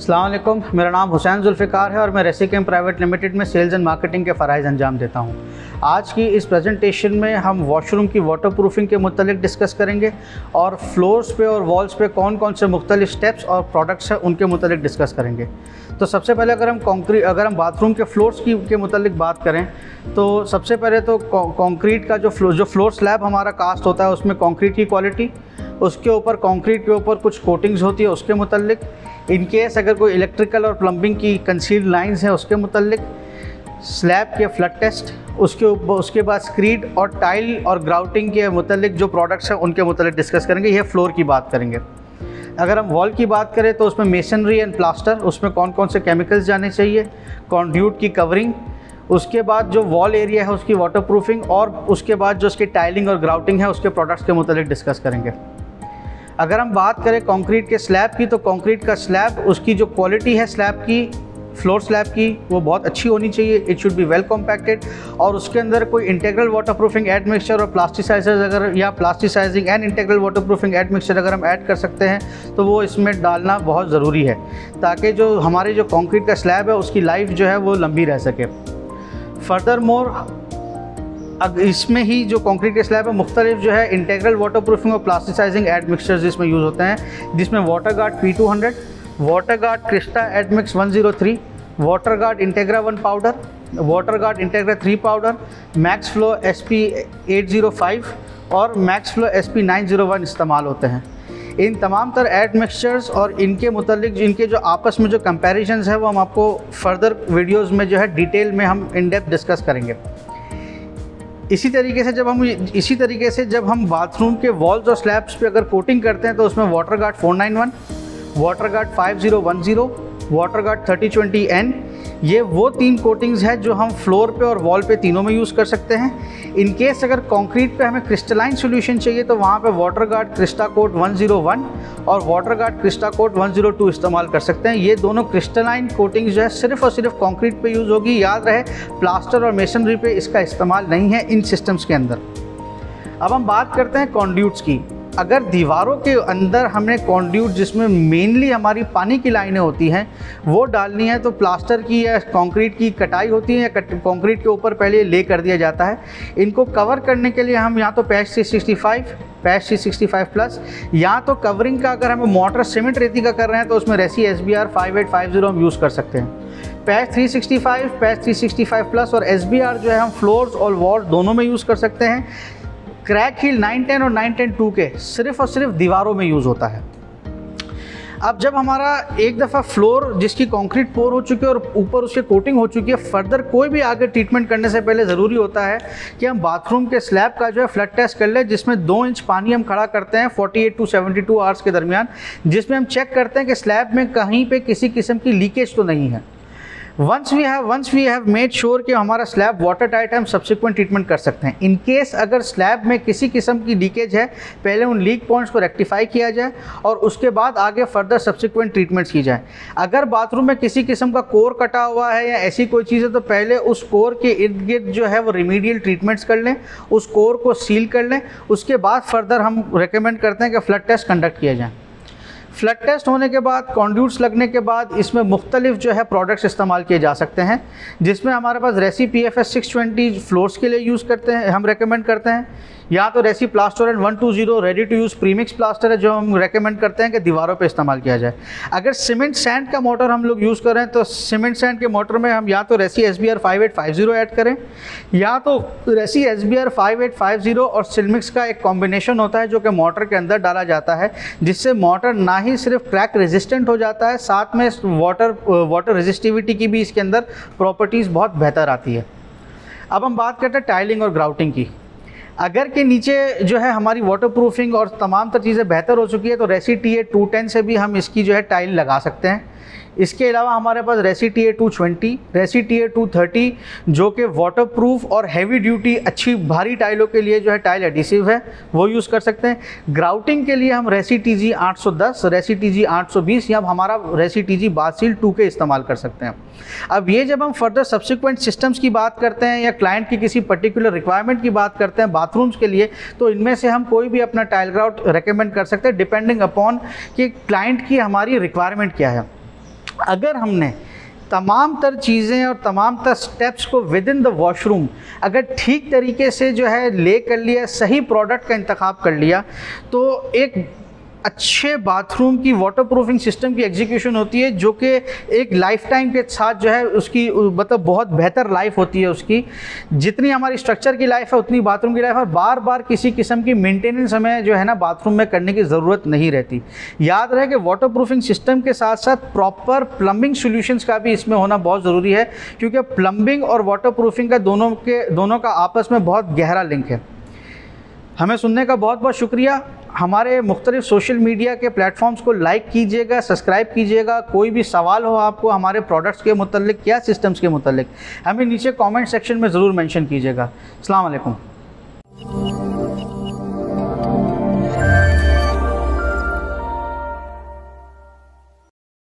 अस्सलाम वालेकुम, मेरा नाम हुसैन जुल्फ़िकार है और मैं रेसिकेम प्राइवेट लिमिटेड में सेल्स एंड मार्केटिंग के फ़राइज़ अंजाम देता हूं। आज की इस प्रेजेंटेशन में हम वॉशरूम की वाटर प्रूफिंग के मुतल्लिक डिस्कस करेंगे और फ्लोर्स पे और वॉल्स पे कौन कौन से मुख्तलिफ स्टेप्स और प्रोडक्ट्स हैं उनके मुतल्लिक डिस्कस करेंगे। तो सबसे पहले अगर हम बाथरूम के फ्लोर्स के मुतल्लिक बात करें तो सबसे पहले तो कॉन्क्रीट का जो फ्लोर स्लैब हमारा कास्ट होता है उसमें कॉन्क्रीट की क्वालिटी, उसके ऊपर कॉन्क्रीट के ऊपर कुछ कोटिंग्स होती है उसके मुतल्लिक, इन केस अगर कोई इलेक्ट्रिकल और प्लम्बिंग की कंसील्ड लाइंस हैं उसके मुतल्लिक, स्लैब के फ्लड टेस्ट, उसके बाद स्क्रीड और टाइल और ग्राउटिंग के मुतल्लिक जो प्रोडक्ट्स हैं उनके मुतल्लिक डिस्कस करेंगे। यह फ्लोर की बात करेंगे। अगर हम वॉल की बात करें तो उसमें मेसनरी एंड प्लास्टर, उसमें कौन कौन से केमिकल्स जाने चाहिए, कॉन्ड्यूट की कवरिंग, उसके बाद जो वॉल एरिया है उसकी वाटर प्रूफिंग और उसके बाद जो उसकी टाइलिंग और ग्राउटिंग है उसके प्रोडक्ट्स के मुतल्लिक डिस्कस करेंगे। अगर हम बात करें कंक्रीट के स्लैब की तो कंक्रीट का स्लैब, उसकी जो क्वालिटी है स्लैब की, फ्लोर स्लैब की, वो बहुत अच्छी होनी चाहिए। It should be well compacted और उसके अंदर कोई integral water proofing admixture और प्लास्टिसाइजर्स अगर या plasticizing and integral water proofing admixture अगर हम ऐड कर सकते हैं तो वो इसमें डालना बहुत ज़रूरी है ताकि जो हमारे जो कंक्रीट का स्लैब है उसकी लाइफ जो है वो लंबी रह सके। फर्दर मोर इसमें ही जो कंक्रीट के स्लैब है मुख्तलिफ जो है इंटीग्रल वाटर प्रूफिंग और प्लास्टिसाइजिंग एड मिक्सचर्स इसमें यूज़ होते हैं, जिसमें water guard P200, water guard Crista admix 103, water guard Integra 1 powder, water guard Integra 3 powder, max flow SP 805 और मैक्स फ्लो SP 901 इस्तेमाल होते हैं। इन तमाम तर एड मिक्सचर्स और इनके मुतल्लिक इनके जो आपस में जो कंपैरिजन्स है वो हम आपको फर्दर वीडियोस में जो है डिटेल में हम इन डेप्थ डिस्कस करेंगे। इसी तरीके से जब हम बाथरूम के वॉल्स और स्लैब्स पे अगर कोटिंग करते हैं तो उसमें water guard 491, water guard 5010, water guard 3020N, ये वो 3 कोटिंग्स हैं जो हम फ्लोर पे और वॉल पे तीनों में यूज़ कर सकते हैं। इन केस अगर कंक्रीट पे हमें क्रिस्टलाइन सॉल्यूशन चाहिए तो वहाँ पे वाटर गार्ड क्रिस्टा कोट 101 और वाटर गार्ड क्रिस्टा कोट 102 इस्तेमाल कर सकते हैं। ये दोनों क्रिस्टलाइन कोटिंग्स जो है सिर्फ और सिर्फ कंक्रीट पे यूज़ होगी, याद रहे प्लास्टर और मेसनरी पे इसका इस्तेमाल नहीं है इन सिस्टम्स के अंदर। अब हम बात करते हैं कॉन्ड्यूट्स की। अगर दीवारों के अंदर हमने कॉन्ड्यूट जिसमें मेनली हमारी पानी की लाइनें होती हैं वो डालनी है तो प्लास्टर की या कंक्रीट की कटाई होती है या कंक्रीट के ऊपर पहले ले कर दिया जाता है। इनको कवर करने के लिए हम या तो पैच 365 प्लस या तो कवरिंग का अगर हमें मोटर सीमेंट रेती का कर रहे हैं तो उसमें रेसी SBR 5850 हम यूज़ कर सकते हैं। पैच 365 प्लस और SBR जो है हम फ्लोर्स और वॉल दोनों में यूज़ कर सकते हैं। क्रैक हील 910 और 910-2 के सिर्फ और सिर्फ दीवारों में यूज़ होता है। अब जब हमारा एक दफ़ा फ्लोर जिसकी कंक्रीट पोर हो चुकी है और ऊपर उसकी कोटिंग हो चुकी है, फर्दर कोई भी आगे ट्रीटमेंट करने से पहले ज़रूरी होता है कि हम बाथरूम के स्लैब का जो है फ्लड टेस्ट कर लें, जिसमें 2 इंच पानी हम खड़ा करते हैं 48 to 72 आवर्स के दरमियान, जिसमें हम चेक करते हैं कि स्लैब में कहीं पे किसी किस्म की लीकेज तो नहीं है। Once we have made sure कि हमारा स्लैब वाटर टाइट है, हम सब्सिक्वेंट ट्रीटमेंट कर सकते हैं। इन केस अगर स्लैब में किसी किस्म की लीकेज है, पहले उन लीक पॉइंट्स को रेक्टिफाई किया जाए और उसके बाद आगे फर्दर सब्सिक्वेंट ट्रीटमेंट्स की जाए। अगर बाथरूम में किसी किस्म का कोर कटा हुआ है या ऐसी कोई चीज़ है तो पहले उस कोर के इर्द गिर्द जो है वो रिमीडियल ट्रीटमेंट्स कर लें, उस कोर को सील कर लें, उसके बाद फर्दर हम रिकमेंड करते हैं कि फ्लड टेस्ट कंडक्ट किया जाए। फ्लड टेस्ट होने के बाद कॉन्ड्यूट्स लगने के बाद इसमें मुख्तलिफ जो है प्रोडक्ट्स इस्तेमाल किए जा सकते हैं, जिसमें हमारे पास रेसी PFS 620 फ्लोर्स के लिए यूज़ करते हैं, हम रेकमेंड करते हैं, या तो रेसी प्लास्टोरेंट 120 ready to use premix plaster है जो हम रेकमेंड करते हैं कि दीवारों पे इस्तेमाल किया जाए। अगर सीमेंट सैंड का मोटर हम लोग यूज़ करें तो सीमेंट सैंड के मोटर में हम या तो रेसी SBR 5850 ऐड करें या तो रेसी SBR 5850 और सिलमिक्स का एक कॉम्बिनेशन होता है जो कि मोटर के अंदर डाला जाता है, जिससे मोटर ना ही सिर्फ क्रैक रेजिस्टेंट हो जाता है, साथ में वाटर रेजिस्टिविटी की भी इसके अंदर प्रॉपर्टीज़ बहुत बेहतर आती है। अब हम बात करते हैं टाइलिंग और ग्राउटिंग की। अगर के नीचे जो है हमारी वाटर प्रूफिंग और तमाम तर चीज़ें बेहतर हो चुकी है तो रेसी TA 210 से भी हम इसकी जो है टाइल लगा सकते हैं। इसके अलावा हमारे पास रेसी TA 220, रेसी TA 230 जो कि वाटर प्रूफ और हैवी ड्यूटी अच्छी भारी टाइलों के लिए जो है टाइल एडिसिव है वो यूज़ कर सकते हैं। ग्राउटिंग के लिए हम रेसी TG 810, रेसी TG 820 या हमारा रेसी TG बासील 2 के इस्तेमाल कर सकते हैं। अब ये जब हम फर्दर सब्सिक्वेंट सिस्टम्स की बात करते हैं या क्लाइंट की किसी पर्टिकुलर रिक्वायरमेंट की बात करते हैं बाथरूम्स के लिए, तो इनमें से हम कोई भी अपना टाइल ग्राउट रेकमेंड कर सकते हैं डिपेंडिंग अपॉन कि क्लाइंट की हमारी रिक्वायरमेंट क्या है। अगर हमने तमाम तर चीज़ें और तमाम तर स्टेप्स को विद इन द वॉशरूम अगर ठीक तरीके से जो है ले कर लिया, सही प्रोडक्ट का इंतखाब कर लिया, तो एक अच्छे बाथरूम की वाटर प्रूफिंग सिस्टम की एग्जीक्यूशन होती है, जो कि एक लाइफ टाइम के साथ जो है उसकी मतलब बहुत बेहतर लाइफ होती है उसकी। जितनी हमारी स्ट्रक्चर की लाइफ है उतनी बाथरूम की लाइफ है। बार बार किसी किस्म की मेंटेनेंस हमें जो है ना बाथरूम में करने की ज़रूरत नहीं रहती। याद रहे कि वाटर प्रूफिंग सिस्टम के साथ साथ प्रॉपर प्लम्बिंग सॉल्यूशंस का भी इसमें होना बहुत ज़रूरी है, क्योंकि प्लम्बिंग और वाटर प्रूफिंग का दोनों का आपस में बहुत गहरा लिंक है। हमें सुनने का बहुत बहुत शुक्रिया। हमारे मुख्तलिफ सोशल मीडिया के प्लेटफॉर्म्स को लाइक कीजिएगा, सब्सक्राइब कीजिएगा। कोई भी सवाल हो आपको हमारे प्रोडक्ट्स के मुतल्लिक या सिस्टम्स के मुतल्लिक, हमें नीचे कमेंट सेक्शन में ज़रूर मेंशन कीजिएगा। अस्सलाम वालेकुम।